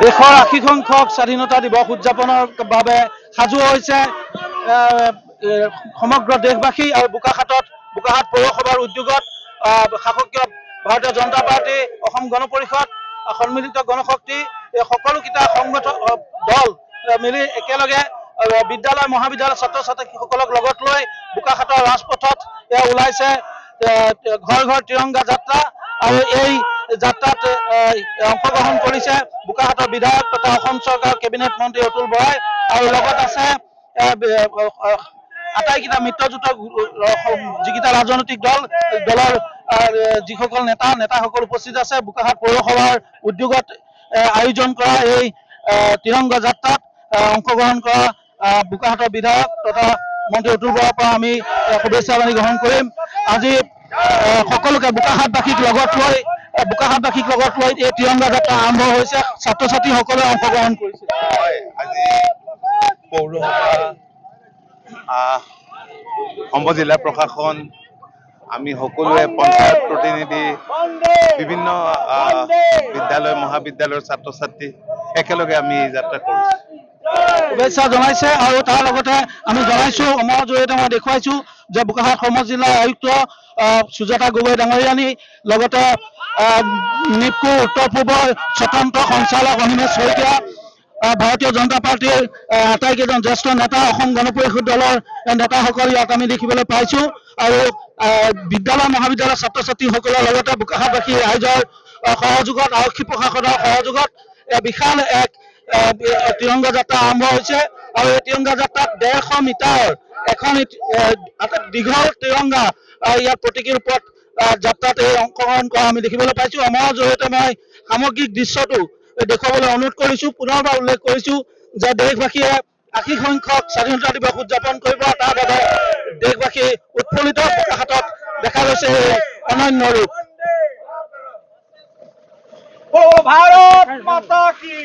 দেশৰ ৮০ সংখ্যক স্বাধীনতা দিৱস উদযাপনৰ বাবে সাজু হৈছে সমগ্ৰ দেশবাসী আৰু বোকাখাট পৌৰসভাৰ উদ্যোগত শাসকীয় ভাৰতীয় জনতা পাৰ্টি, অসম গণ পৰিষদ, সন্মিলিত গণশক্তি এই সকলোকেইটা সংগঠন দল মিলি একেলগে বিদ্যালয় মহাবিদ্যালয় ছাত্ৰ ছাত্ৰীসকলক লগত লৈ বোকাখাটৰ ৰাজপথত ওলাইছে ঘৰ ঘৰ তিৰংগা যাত্ৰা। আৰু এই যাত্ৰাত অংশগ্ৰহণ কৰিছে বোকাখাটৰ বিধায়ক তথা অসম চৰকাৰৰ কেবিনেট মন্ত্ৰী অতুল বৰাই আৰু লগত আছে আটাইকেইটা মিত্ৰজোঁটৰ যিকেইটা ৰাজনৈতিক দলৰ যিসকল নেতাসকল উপস্থিত আছে। বোকাখাট পৌৰসভাৰ উদ্যোগত আয়োজন কৰা এই তিৰংগা যাত্ৰাত অংশগ্ৰহণ কৰা বোকাখাটৰ বিধায়ক তথা মন্ত্ৰী অতুল বৰাৰ পৰা আমি শুভেচ্ছা বাণী গ্ৰহণ কৰিম। আজি সকলোকে বোকাখাটবাসীক লগত লৈ এই তিৰংগা যাত্ৰা আৰম্ভ হৈছে। ছাত্ৰ ছাত্ৰীসকলে অংশগ্ৰহণ কৰিছে। আজি পৌৰসভা, জিলা প্ৰশাসন, আমি সকলোৱে পঞ্চায়ত প্ৰতিনিধি, বিভিন্ন বিদ্যালয় মহাবিদ্যালয়ৰ ছাত্ৰ ছাত্ৰী একেলগে আমি এই যাত্ৰা কৰিছোঁ। শুভেচ্ছা জনাইছে আৰু তাৰ লগতে আমি জনাইছোঁ, আমাৰ জৰিয়তে মই দেখুৱাইছোঁ যে বোকাখাট সমজিলাৰ আয়ুক্ত সুজাতা গগৈ ডাঙৰীয়ানী, লগতে নিপকো উত্তৰ পূবৰ স্বতন্ত্ৰ সঞ্চালক অনিমেষ শইকীয়া, ভাৰতীয় জনতা পাৰ্টিৰ আটাইকেইজন জ্যেষ্ঠ নেতা, অসম গণ পৰিষদ দলৰ নেতাসকল ইয়াত আমি দেখিবলৈ পাইছোঁ। আৰু বিদ্যালয় মহাবিদ্যালয়ৰ ছাত্ৰ ছাত্ৰীসকলৰ লগতে বোকাখাটবাসী ৰাইজৰ সহযোগত, আৰক্ষী প্ৰশাসনৰ সহযোগত বিশাল এক তিৰংগা যাত্ৰা আৰম্ভ হৈছে। আৰু এই তিৰংগা যাত্ৰাত ১৫০ মিটাৰ এখন দীঘল তিৰংগা ইয়াত প্ৰতীকী ৰূপত যাত্ৰাত এই অংশগ্ৰহণ কৰা আমি দেখিবলৈ পাইছোঁ। আমাৰ জৰিয়তে মই সামগ্ৰিক দৃশ্যটো দেখুৱাবলৈ অনুৰোধ কৰিছোঁ। পুনৰবাৰ উল্লেখ কৰিছোঁ যে দেশবাসীয়ে ৮০ সংখ্যক স্বাধীনতা দিৱস উদযাপন কৰিব, তাৰ বাবে দেশবাসী উৎফুল্লিত। বোকাখাটত দেখা গৈছে এই অনন্য ৰূপ। ভাৰত মাতা কি